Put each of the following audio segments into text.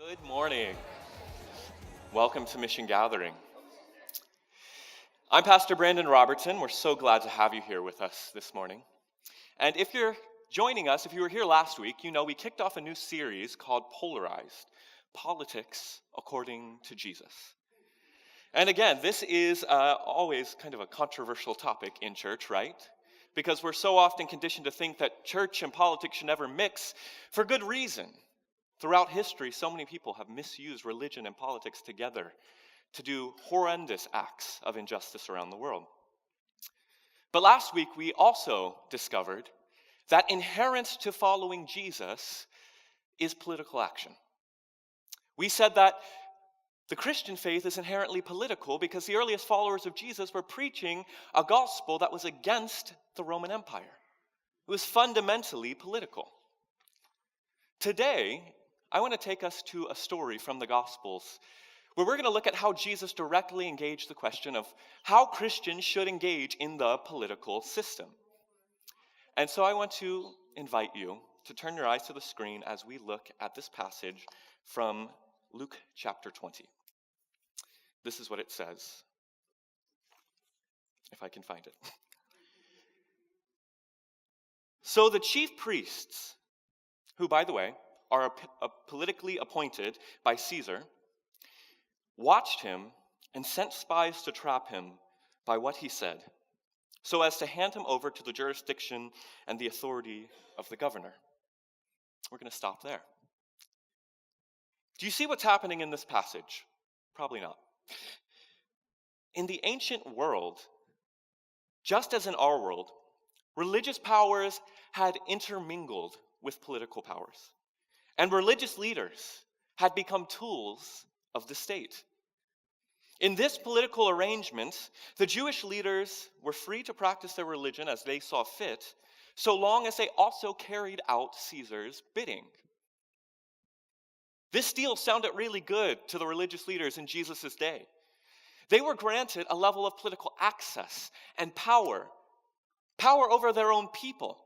Good morning. Welcome to Mission Gathering. I'm Pastor Brandon Robertson. We're so glad to have you here with us this morning. And if you're joining us, if you were here last week, you know we kicked off a new series called Polarized, Politics According to Jesus. And again, this is always kind of a controversial topic in church, right? Because we're so often conditioned to think that church and politics should never mix for good reason. Throughout history, so many people have misused religion and politics together to do horrendous acts of injustice around the world. But last week, we also discovered that inherent to following Jesus is political action. We said that the Christian faith is inherently political because the earliest followers of Jesus were preaching a gospel that was against the Roman Empire. It was fundamentally political. Today, I want to take us to a story from the Gospels where we're going to look at how Jesus directly engaged the question of how Christians should engage in the political system. And so I want to invite you to turn your eyes to the screen as we look at this passage from Luke chapter 20. This is what it says, if I can find it. So the chief priests, who, by the way, are politically appointed by Caesar, watched him and sent spies to trap him by what he said, so as to hand him over to the jurisdiction and the authority of the governor. We're going to stop there. Do you see what's happening in this passage? Probably not. In the ancient world, just as in our world, religious powers had intermingled with political powers. And religious leaders had become tools of the state. In this political arrangement, the Jewish leaders were free to practice their religion as they saw fit, so long as they also carried out Caesar's bidding. This deal sounded really good to the religious leaders in Jesus' day. They were granted a level of political access and power over their own people.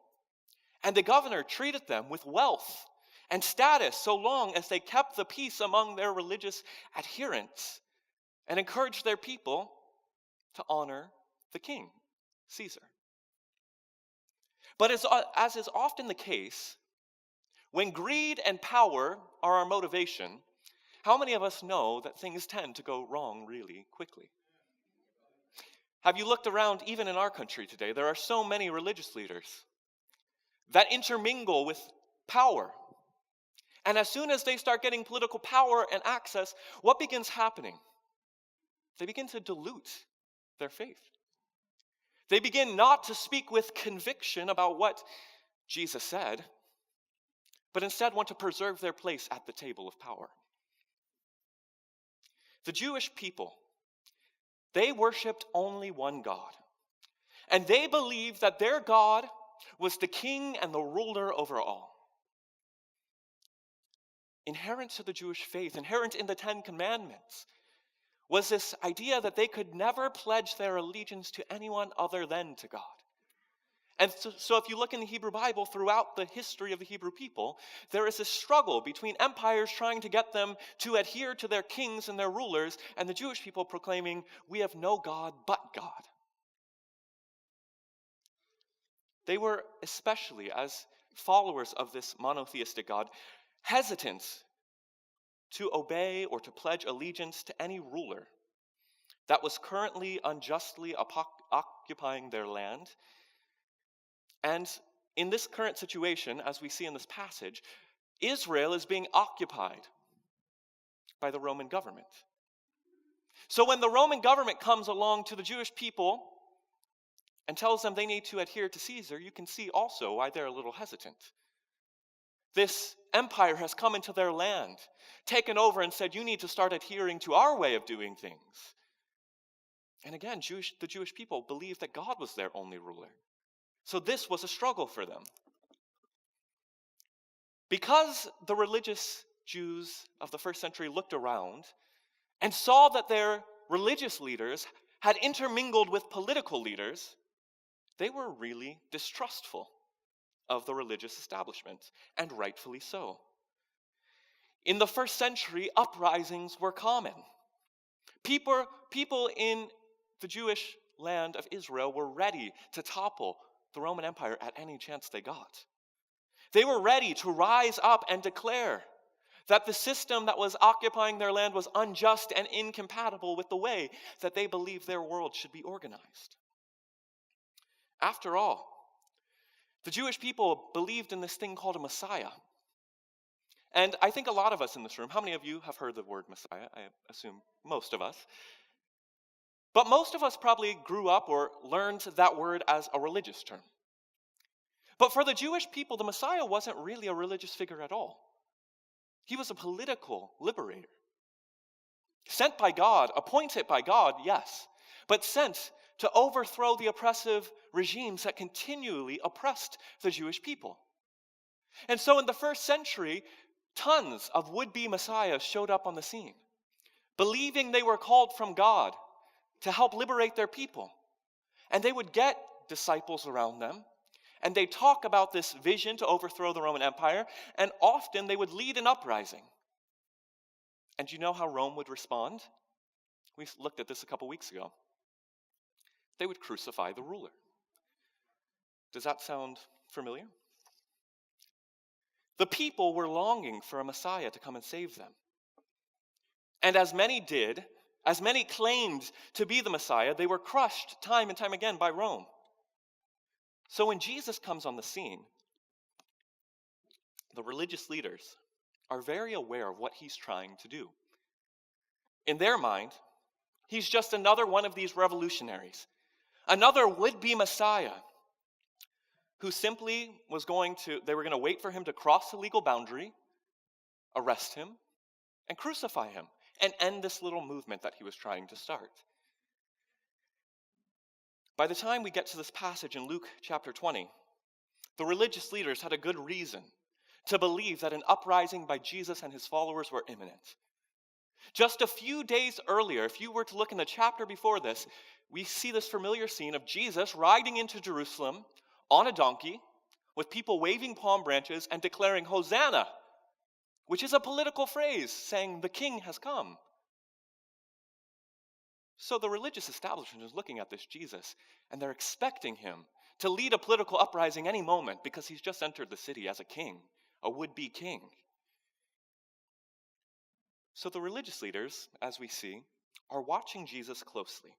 And the governor treated them with wealth and status so long as they kept the peace among their religious adherents and encouraged their people to honor the king, Caesar. But as is often the case, when greed and power are our motivation, how many of us know that things tend to go wrong really quickly? Have you looked around even in our country today? There are so many religious leaders that intermingle with power. And as soon as they start getting political power and access, what begins happening? They begin to dilute their faith. They begin not to speak with conviction about what Jesus said, but instead want to preserve their place at the table of power. The Jewish people, they worshiped only one God. And they believed that their God was the king and the ruler over all. Inherent to the Jewish faith, inherent in the Ten Commandments, was this idea that they could never pledge their allegiance to anyone other than to God. And so if you look in the Hebrew Bible, throughout the history of the Hebrew people, there is a struggle between empires trying to get them to adhere to their kings and their rulers, and the Jewish people proclaiming, "We have no God but God." They were, especially as followers of this monotheistic God, hesitant to obey or to pledge allegiance to any ruler that was currently unjustly occupying their land. And in this current situation, as we see in this passage, Israel is being occupied by the Roman government. So when the Roman government comes along to the Jewish people and tells them they need to adhere to Caesar, you can see also why they're a little hesitant. This empire has come into their land, taken over and said, you need to start adhering to our way of doing things. And again, the Jewish people believed that God was their only ruler. So this was a struggle for them. Because the religious Jews of the first century looked around and saw that their religious leaders had intermingled with political leaders, they were really distrustful of the religious establishment, and rightfully so. In the first century, uprisings were common. People in the Jewish land of Israel were ready to topple the Roman Empire at any chance they got. They were ready to rise up and declare that the system that was occupying their land was unjust and incompatible with the way that they believed their world should be organized. After all, the Jewish people believed in this thing called a Messiah. And I think a lot of us in this room, how many of you have heard the word Messiah? I assume most of us. But most of us probably grew up or learned that word as a religious term. But for the Jewish people, the Messiah wasn't really a religious figure at all. He was a political liberator. Sent by God, appointed by God, yes, but sent to overthrow the oppressive regimes that continually oppressed the Jewish people. And so in the first century, tons of would-be messiahs showed up on the scene, believing they were called from God to help liberate their people. And they would get disciples around them, and they'd talk about this vision to overthrow the Roman Empire, and often they would lead an uprising. And do you know how Rome would respond? We looked at this a couple weeks ago. They would crucify the ruler. Does that sound familiar? The people were longing for a Messiah to come and save them. And as many did, as many claimed to be the Messiah, they were crushed time and time again by Rome. So when Jesus comes on the scene, the religious leaders are very aware of what he's trying to do. In their mind, he's just another one of these revolutionaries, another would-be Messiah who simply they were going to wait for him to cross the legal boundary, arrest him, and crucify him, and end this little movement that he was trying to start. By the time we get to this passage in Luke chapter 20, the religious leaders had a good reason to believe that an uprising by Jesus and his followers were imminent. Just a few days earlier, if you were to look in the chapter before this, we see this familiar scene of Jesus riding into Jerusalem on a donkey with people waving palm branches and declaring Hosanna, which is a political phrase saying the king has come. So the religious establishment is looking at this Jesus, and they're expecting him to lead a political uprising any moment because he's just entered the city as a king, a would-be king. So the religious leaders, as we see, are watching Jesus closely.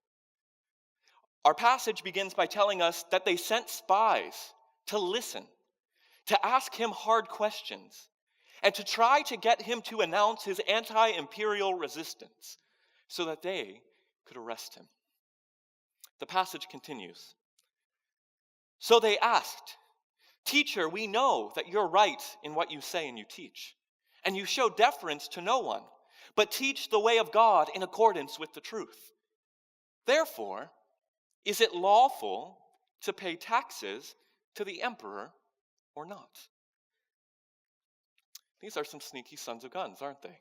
Our passage begins by telling us that they sent spies to listen, to ask him hard questions, and to try to get him to announce his anti-imperial resistance so that they could arrest him. The passage continues. So they asked, "Teacher, we know that you're right in what you say and you teach, and you show deference to no one, but teach the way of God in accordance with the truth. Therefore, is it lawful to pay taxes to the emperor or not?" These are some sneaky sons of guns, aren't they?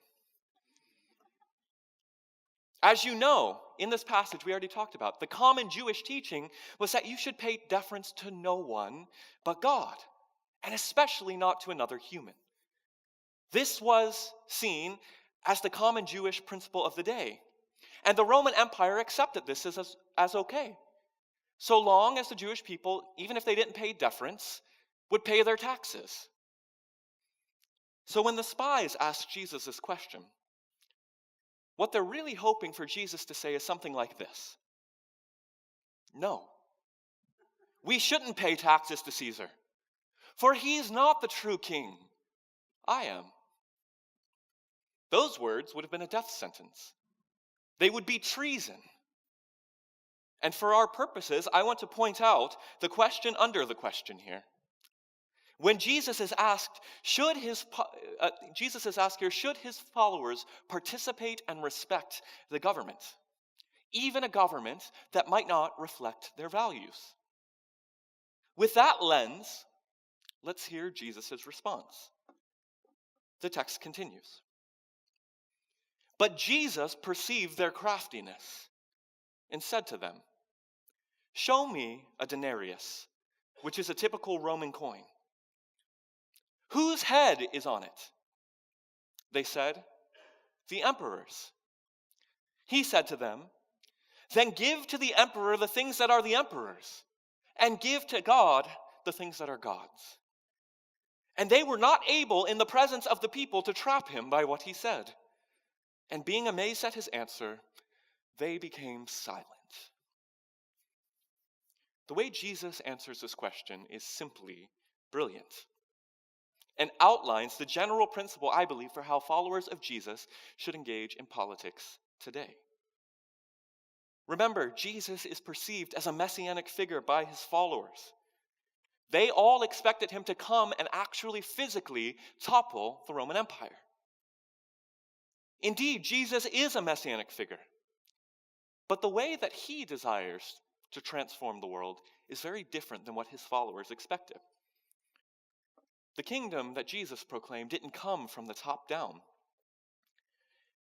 As you know, in this passage we already talked about, the common Jewish teaching was that you should pay deference to no one but God, and especially not to another human. This was seen as the common Jewish principle of the day, and the Roman Empire accepted this as okay, so long as the Jewish people, even if they didn't pay deference, would pay their taxes. So when the spies asked Jesus this question, what they're really hoping for Jesus to say is something like this: "No, we shouldn't pay taxes to Caesar, for he's not the true king. I am." Those words would have been a death sentence. They would be treason. And for our purposes, I want to point out the question under the question here. When Jesus is asked, should his followers participate and respect the government, even a government that might not reflect their values? With that lens, let's hear Jesus' response. The text continues. But Jesus perceived their craftiness and said to them, "Show me a denarius," which is a typical Roman coin. "Whose head is on it?" They said, "The emperor's." He said to them, "Then give to the emperor the things that are the emperor's, and give to God the things that are God's." And they were not able in the presence of the people to trap him by what he said. And being amazed at his answer, they became silent. The way Jesus answers this question is simply brilliant and outlines the general principle, I believe, for how followers of Jesus should engage in politics today. Remember, Jesus is perceived as a messianic figure by his followers. They all expected him to come and actually physically topple the Roman Empire. Indeed, Jesus is a messianic figure. But the way that he desires to transform the world is very different than what his followers expected. The kingdom that Jesus proclaimed didn't come from the top down.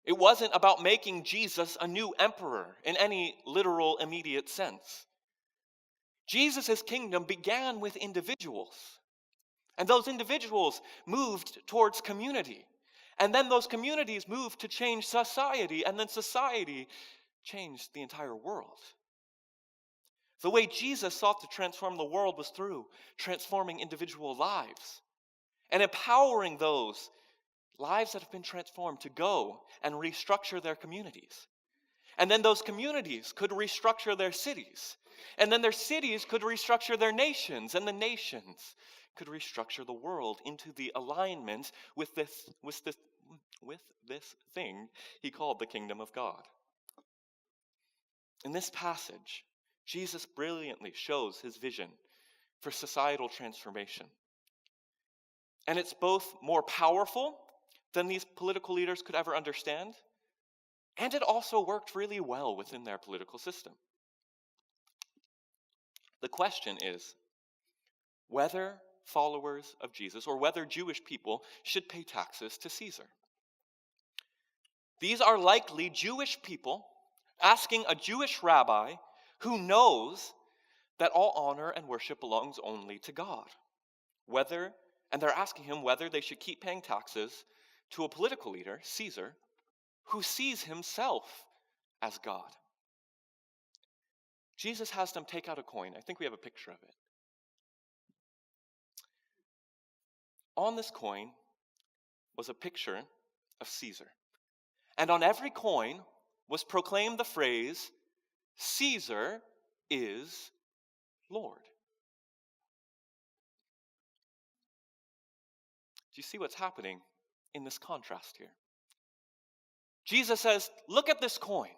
It wasn't about making Jesus a new emperor in any literal, immediate sense. Jesus' kingdom began with individuals. And those individuals moved towards community. And then those communities moved to change society. And then society changed the entire world. The way Jesus sought to transform the world was through transforming individual lives and empowering those lives that have been transformed to go and restructure their communities. And then those communities could restructure their cities. And then their cities could restructure their nations. And the nations could restructure the world into the alignment with this thing he called the kingdom of God. In this passage, Jesus brilliantly shows his vision for societal transformation. And it's both more powerful than these political leaders could ever understand, and it also worked really well within their political system. The question is whether followers of Jesus or whether Jewish people should pay taxes to Caesar. These are likely Jewish people asking a Jewish rabbi who knows that all honor and worship belongs only to God. And they're asking him whether they should keep paying taxes to a political leader, Caesar, who sees himself as God. Jesus has them take out a coin. I think we have a picture of it. On this coin was a picture of Caesar. And on every coin was proclaimed the phrase, "Caesar is Lord." Do you see what's happening in this contrast here? Jesus says, look at this coin.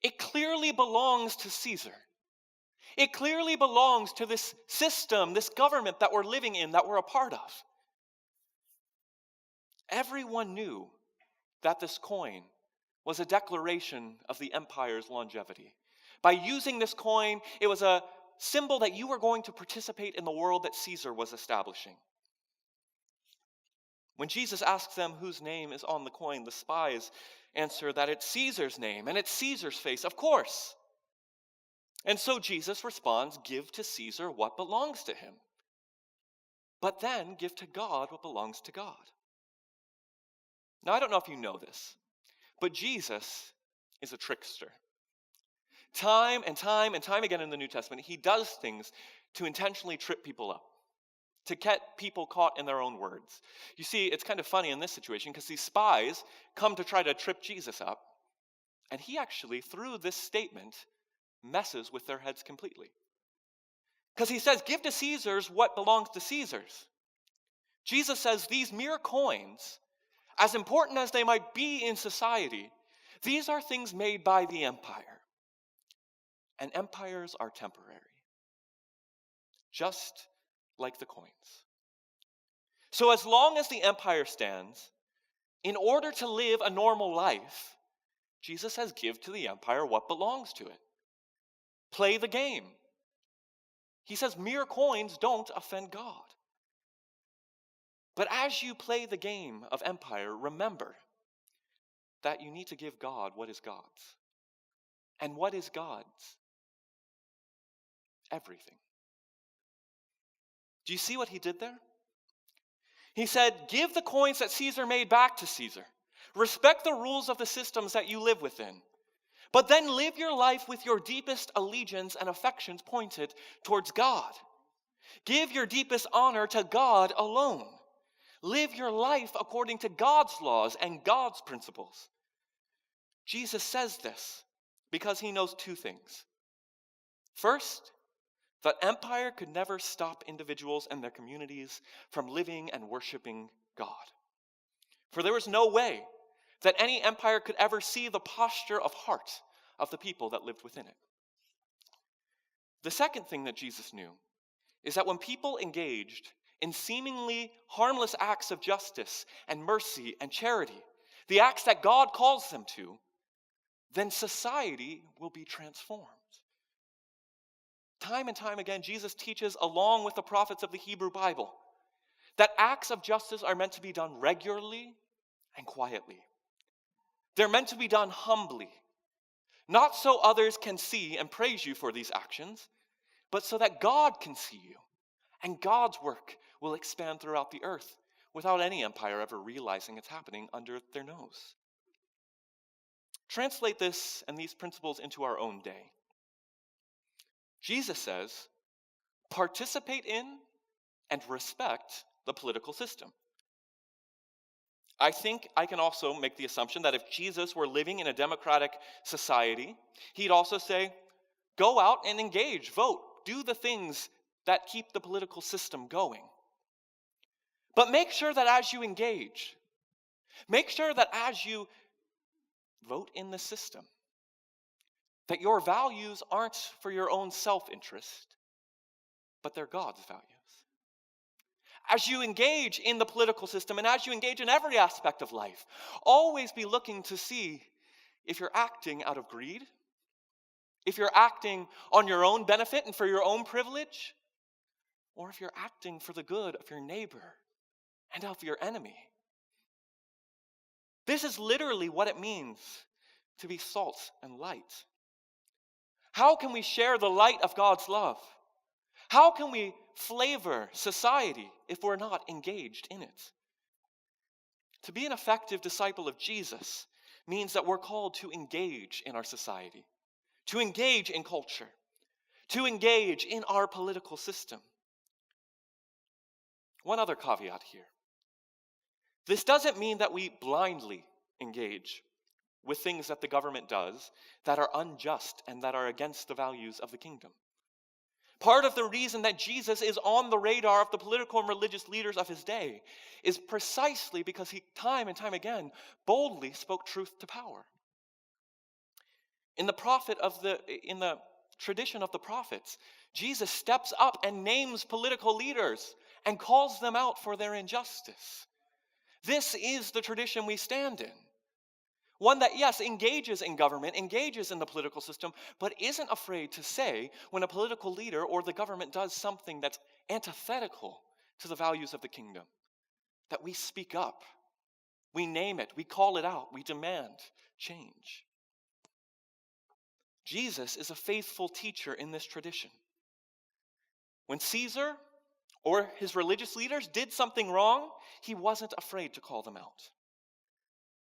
It clearly belongs to Caesar. It clearly belongs to this system, this government that we're living in, that we're a part of. Everyone knew that this coin was a declaration of the empire's longevity. By using this coin, it was a symbol that you were going to participate in the world that Caesar was establishing. When Jesus asks them whose name is on the coin, the spies answer that it's Caesar's name and it's Caesar's face, of course. And so Jesus responds, give to Caesar what belongs to him. But then give to God what belongs to God. Now, I don't know if you know this, but Jesus is a trickster. Time and time again in the New Testament, he does things to intentionally trip people up, to get people caught in their own words. You see, it's kind of funny in this situation because these spies come to try to trip Jesus up, and he actually, through this statement, messes with their heads completely. Because he says, give to Caesar's what belongs to Caesar's. Jesus says these mere coins, as important as they might be in society, these are things made by the empire. And empires are temporary, just like the coins. So as long as the empire stands, in order to live a normal life, Jesus says, give to the empire what belongs to it. Play the game. He says mere coins don't offend God. But as you play the game of empire, remember that you need to give God what is God's. And what is God's? Everything. Do you see what he did there? He said, give the coins that Caesar made back to Caesar. Respect the rules of the systems that you live within. But then live your life with your deepest allegiance and affections pointed towards God. Give your deepest honor to God alone. Live your life according to God's laws and God's principles. Jesus says this because he knows two things. First, that empire could never stop individuals and their communities from living and worshiping God. For there was no way that any empire could ever see the posture of heart of the people that lived within it. The second thing that Jesus knew is that when people engaged in seemingly harmless acts of justice and mercy and charity, the acts that God calls them to, then society will be transformed. Time and time again, Jesus teaches, along with the prophets of the Hebrew Bible, that acts of justice are meant to be done regularly and quietly. They're meant to be done humbly, not so others can see and praise you for these actions, but so that God can see you, and God's work will expand throughout the earth without any empire ever realizing it's happening under their nose. Translate this and these principles into our own day. Jesus says, participate in and respect the political system. I think I can also make the assumption that if Jesus were living in a democratic society, he'd also say, go out and engage, vote, do the things that keep the political system going. But make sure that as you engage, make sure that as you vote in the system, that your values aren't for your own self-interest, but they're God's values. As you engage in the political system and as you engage in every aspect of life, always be looking to see if you're acting out of greed, if you're acting on your own benefit and for your own privilege, or if you're acting for the good of your neighbor and of your enemy. This is literally what it means to be salt and light. How can we share the light of God's love? How can we flavor society if we're not engaged in it? To be an effective disciple of Jesus means that we're called to engage in our society, to engage in culture, to engage in our political system. One other caveat here. This doesn't mean that we blindly engage with things that the government does that are unjust and that are against the values of the kingdom. Part of the reason that Jesus is on the radar of the political and religious leaders of his day is precisely because he, time and time again, boldly spoke truth to power. In the tradition of the prophets, Jesus steps up and names political leaders and calls them out for their injustice. This is the tradition we stand in. One that, yes, engages in government, engages in the political system, but isn't afraid to say when a political leader or the government does something that's antithetical to the values of the kingdom, that we speak up, we name it, we call it out, we demand change. Jesus is a faithful teacher in this tradition. When Caesar or his religious leaders did something wrong, he wasn't afraid to call them out.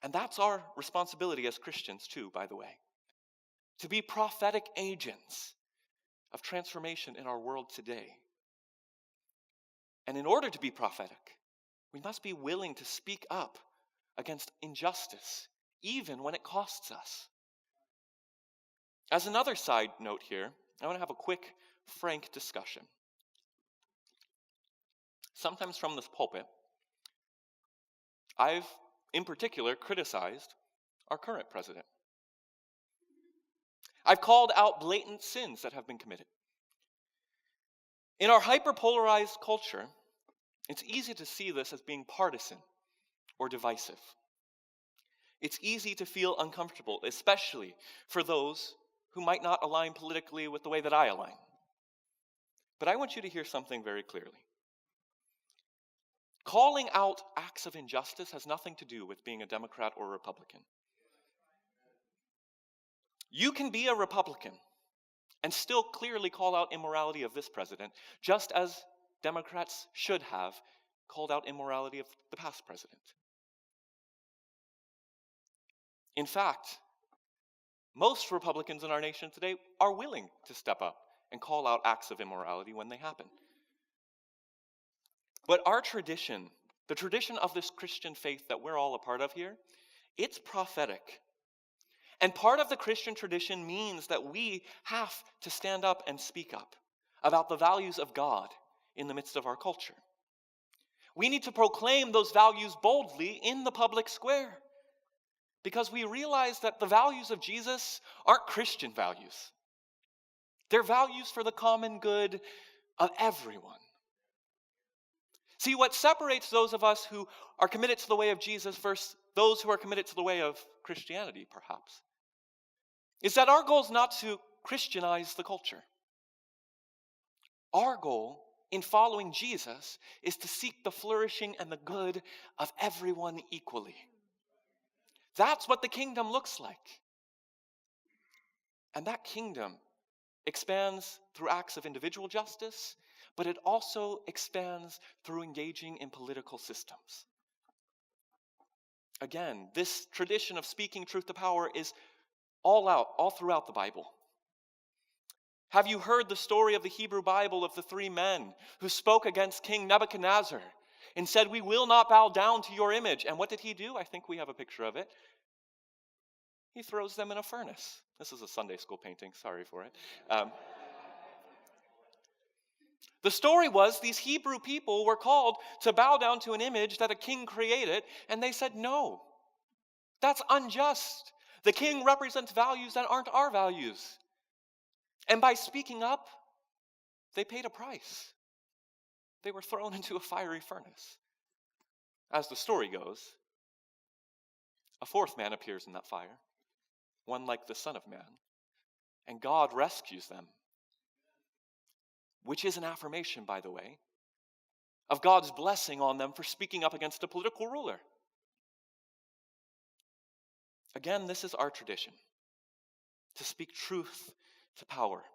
And that's our responsibility as Christians too, by the way. To be prophetic agents of transformation in our world today. And in order to be prophetic, we must be willing to speak up against injustice, even when it costs us. As another side note here, I want to have a quick, frank discussion. Sometimes from this pulpit, I've in particular criticized our current president. I've called out blatant sins that have been committed. In our hyper-polarized culture, it's easy to see this as being partisan or divisive. It's easy to feel uncomfortable, especially for those who might not align politically with the way that I align. But I want you to hear something very clearly. Calling out acts of injustice has nothing to do with being a Democrat or a Republican. You can be a Republican and still clearly call out immorality of this president, just as Democrats should have called out immorality of the past president. In fact, most Republicans in our nation today are willing to step up and call out acts of immorality when they happen. But our tradition, the tradition of this Christian faith that we're all a part of here, it's prophetic. And part of the Christian tradition means that we have to stand up and speak up about the values of God in the midst of our culture. We need to proclaim those values boldly in the public square because we realize that the values of Jesus aren't Christian values. They're values for the common good of everyone. See, what separates those of us who are committed to the way of Jesus versus those who are committed to the way of Christianity, perhaps, is that our goal is not to Christianize the culture. Our goal in following Jesus is to seek the flourishing and the good of everyone equally. That's what the kingdom looks like. And that kingdom expands through acts of individual justice, but it also expands through engaging in political systems. Again, this tradition of speaking truth to power is all throughout the Bible. Have you heard the story of the Hebrew Bible of the three men who spoke against King Nebuchadnezzar and said, "We will not bow down to your image"? And what did he do? I think we have a picture of it. He throws them in a furnace. This is a Sunday school painting. Sorry for it. The story was these Hebrew people were called to bow down to an image that a king created, and they said, "No, that's unjust. The king represents values that aren't our values." And by speaking up, they paid a price. They were thrown into a fiery furnace. As the story goes, a fourth man appears in that fire, one like the Son of Man, and God rescues them, which is an affirmation, by the way, of God's blessing on them for speaking up against a political ruler. Again, this is our tradition, to speak truth to power,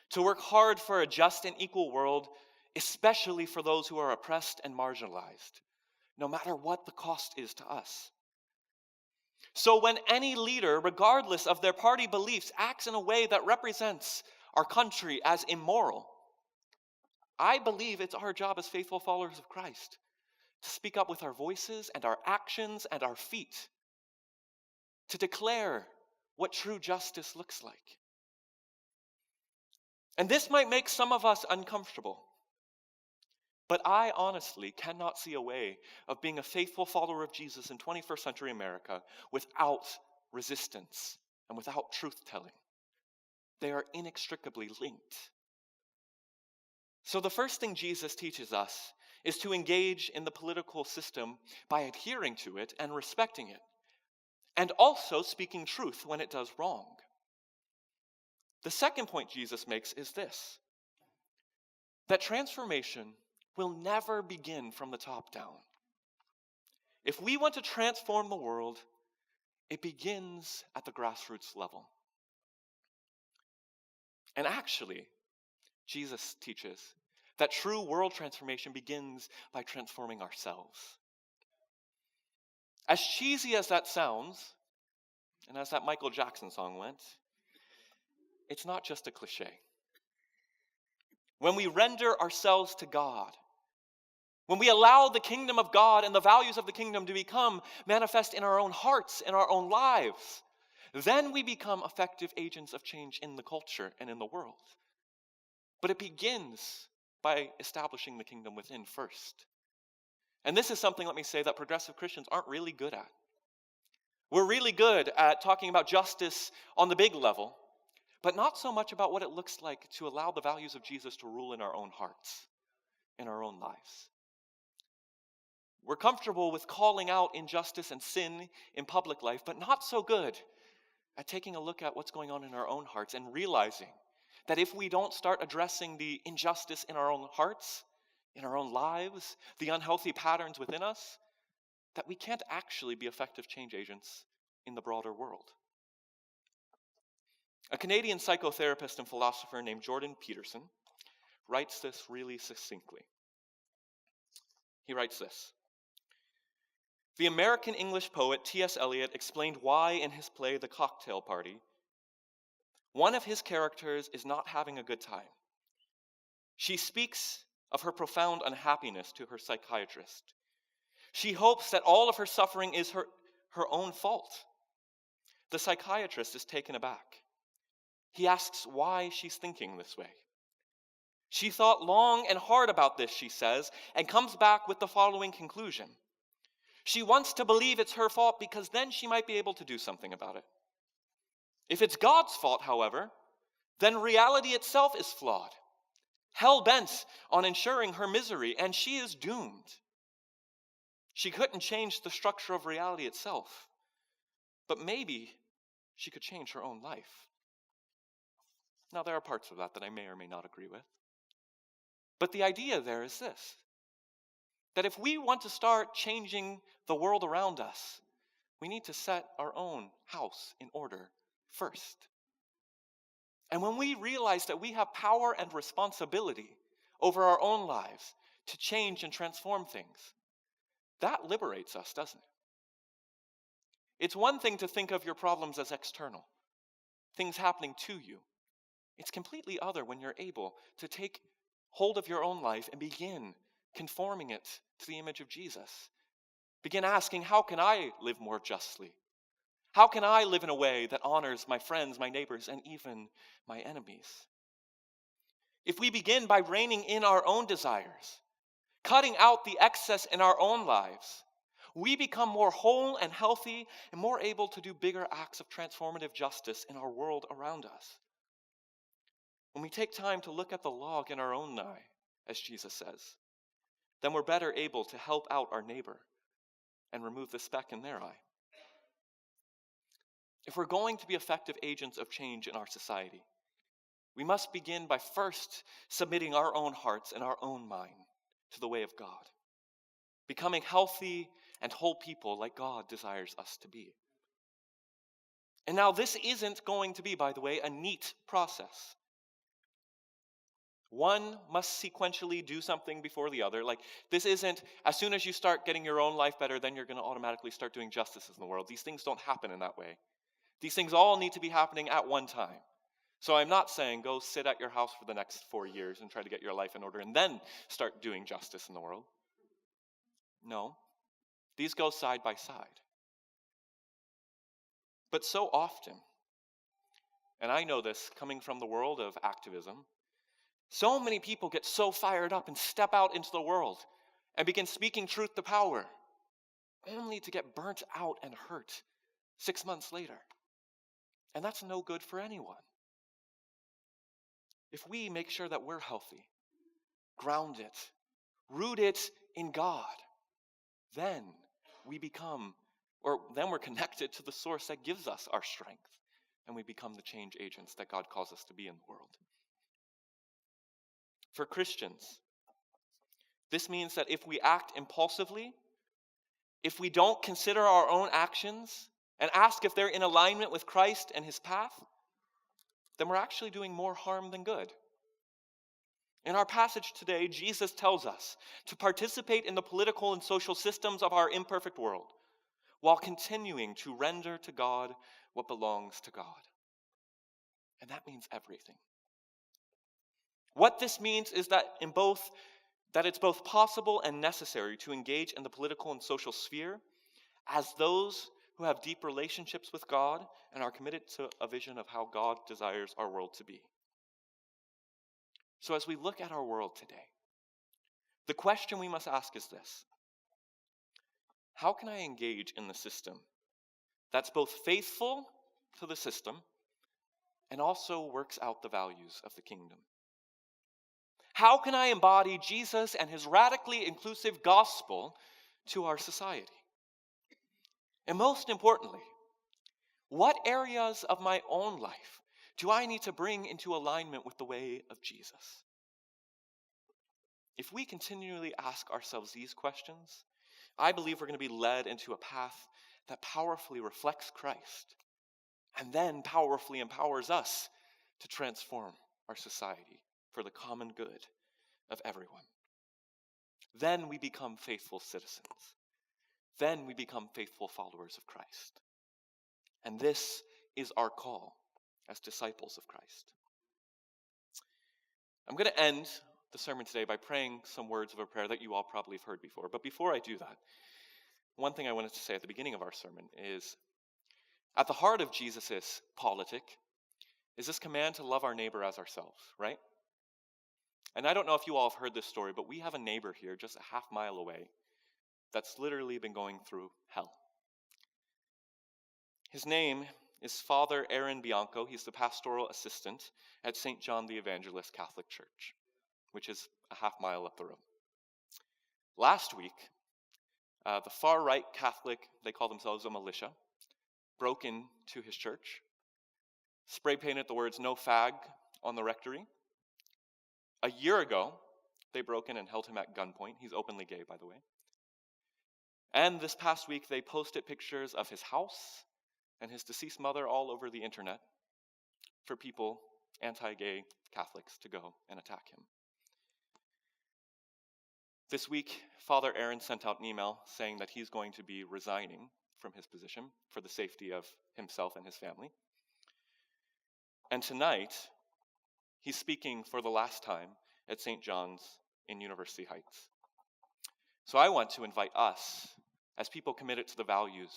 to work hard for a just and equal world, especially for those who are oppressed and marginalized, no matter what the cost is to us. So when any leader, regardless of their party beliefs, acts in a way that represents our country as immoral, I believe it's our job as faithful followers of Christ to speak up with our voices and our actions and our feet, to declare what true justice looks like. And this might make some of us uncomfortable, but I honestly cannot see a way of being a faithful follower of Jesus in 21st century America without resistance and without truth-telling. They are inextricably linked. So the first thing Jesus teaches us is to engage in the political system by adhering to it and respecting it, and also speaking truth when it does wrong. The second point Jesus makes is this: that transformation will never begin from the top down. If we want to transform the world, it begins at the grassroots level. And actually, Jesus teaches that true world transformation begins by transforming ourselves. As cheesy as that sounds, and as that Michael Jackson song went, it's not just a cliche. When we render ourselves to God, when we allow the kingdom of God and the values of the kingdom to become manifest in our own hearts, in our own lives, then we become effective agents of change in the culture and in the world. But it begins by establishing the kingdom within first. And this is something, let me say, that progressive Christians aren't really good at. We're really good at talking about justice on the big level, but not so much about what it looks like to allow the values of Jesus to rule in our own hearts, in our own lives. We're comfortable with calling out injustice and sin in public life, but not so good at taking a look at what's going on in our own hearts and realizing that if we don't start addressing the injustice in our own hearts, in our own lives, the unhealthy patterns within us, that we can't actually be effective change agents in the broader world. A Canadian psychotherapist and philosopher named Jordan Peterson writes this really succinctly. He writes this: "The American English poet T.S. Eliot explained why in his play The Cocktail Party, one of his characters is not having a good time. She speaks of her profound unhappiness to her psychiatrist. She hopes that all of her suffering is her own fault. The psychiatrist is taken aback. He asks why she's thinking this way. She thought long and hard about this, she says, and comes back with the following conclusion. She wants to believe it's her fault because then she might be able to do something about it. If it's God's fault, however, then reality itself is flawed, hell-bent on ensuring her misery, and she is doomed. She couldn't change the structure of reality itself, but maybe she could change her own life." Now, there are parts of that I may or may not agree with. But the idea there is this: that if we want to start changing the world around us, we need to set our own house in order first. And when we realize that we have power and responsibility over our own lives to change and transform things, that liberates us, doesn't it? It's one thing to think of your problems as external, things happening to you. It's completely other when you're able to take hold of your own life and begin conforming it to the image of Jesus. Begin asking, how can I live more justly? How can I live in a way that honors my friends, my neighbors, and even my enemies? If we begin by reining in our own desires, cutting out the excess in our own lives, we become more whole and healthy and more able to do bigger acts of transformative justice in our world around us. When we take time to look at the log in our own eye, as Jesus says, then we're better able to help out our neighbor and remove the speck in their eye. If we're going to be effective agents of change in our society, we must begin by first submitting our own hearts and our own mind to the way of God, becoming healthy and whole people like God desires us to be. And now this isn't going to be, by the way, a neat process. One must sequentially do something before the other. Like, this isn't, as soon as you start getting your own life better, then you're going to automatically start doing justices in the world. These things don't happen in that way. These things all need to be happening at one time. So I'm not saying go sit at your house for the next 4 years and try to get your life in order and then start doing justice in the world. No, these go side by side. But so often, and I know this coming from the world of activism, so many people get so fired up and step out into the world and begin speaking truth to power, only to get burnt out and hurt 6 months later. And that's no good for anyone. If we make sure that we're healthy, grounded, rooted in God, then then we're connected to the source that gives us our strength, and we become the change agents that God calls us to be in the world. For Christians, this means that if we act impulsively, if we don't consider our own actions and ask if they're in alignment with Christ and his path, then we're actually doing more harm than good. In our passage today, Jesus tells us to participate in the political and social systems of our imperfect world while continuing to render to God what belongs to God. And that means everything. What this means is that it's both possible and necessary to engage in the political and social sphere as those who have deep relationships with God and are committed to a vision of how God desires our world to be. So as we look at our world today, the question we must ask is this: how can I engage in the system that's both faithful to the system and also works out the values of the kingdom? How can I embody Jesus and his radically inclusive gospel to our society? And most importantly, what areas of my own life do I need to bring into alignment with the way of Jesus? If we continually ask ourselves these questions, I believe we're going to be led into a path that powerfully reflects Christ and then powerfully empowers us to transform our society for the common good of everyone. then we become faithful citizens. Then we become faithful followers of Christ. And this is our call as disciples of Christ. I'm going to end the sermon today by praying some words of a prayer that you all probably have heard before. But before I do that, one thing I wanted to say at the beginning of our sermon is, at the heart of Jesus' politic is this command to love our neighbor as ourselves, right? And I don't know if you all have heard this story, but we have a neighbor here just a half mile away that's literally been going through hell. His name is Father Aaron Bianco. He's the pastoral assistant at St. John the Evangelist Catholic Church, which is a half mile up the road. Last week, the far-right Catholic, they call themselves a militia, broke into his church, spray-painted the words "no fag" on the rectory. A year ago, they broke in and held him at gunpoint. He's openly gay, by the way. And this past week, they posted pictures of his house and his deceased mother all over the internet for people, anti-gay Catholics, to go and attack him. This week, Father Aaron sent out an email saying that he's going to be resigning from his position for the safety of himself and his family. And tonight, he's speaking for the last time at St. John's in University Heights. So I want to invite us, as people committed to the values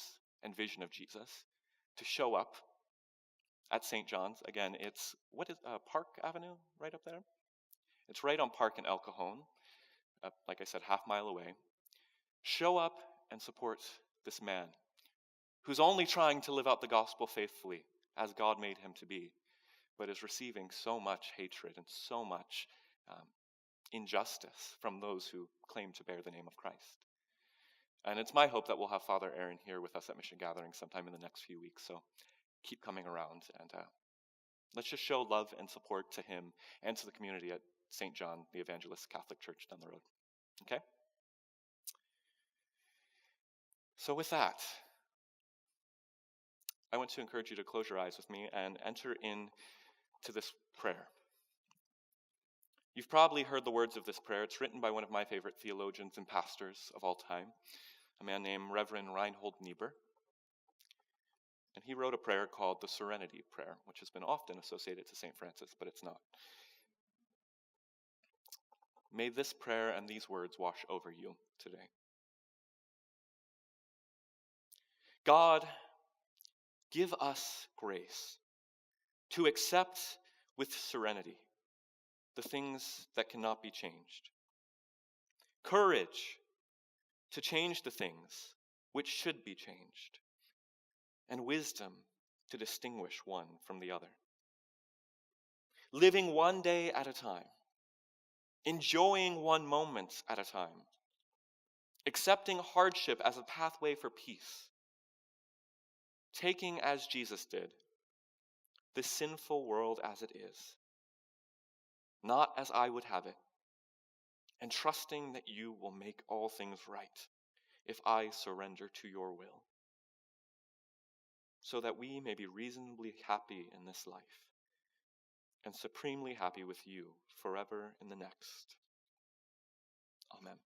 and vision of Jesus, to show up at St. John's. Again, it's, Park Avenue, right up there? It's right on Park and El Cajon, like I said, half mile away. Show up and support this man who's only trying to live out the gospel faithfully as God made him to be, but is receiving so much hatred and so much injustice from those who claim to bear the name of Christ. And it's my hope that we'll have Father Aaron here with us at Mission Gathering sometime in the next few weeks, so keep coming around, and let's just show love and support to him and to the community at St. John the Evangelist Catholic Church down the road. Okay? So with that, I want to encourage you to close your eyes with me and enter into this prayer. You've probably heard the words of this prayer. It's written by one of my favorite theologians and pastors of all time, a man named Reverend Reinhold Niebuhr. And he wrote a prayer called the Serenity Prayer, which has been often associated to St. Francis, but it's not. May this prayer and these words wash over you today. God, give us grace to accept with serenity the things that cannot be changed. Courage to change the things which should be changed. And wisdom to distinguish one from the other. Living one day at a time. Enjoying one moment at a time. Accepting hardship as a pathway for peace. Taking, as Jesus did, this sinful world as it is, not as I would have it, and trusting that you will make all things right if I surrender to your will, so that we may be reasonably happy in this life and supremely happy with you forever in the next. Amen.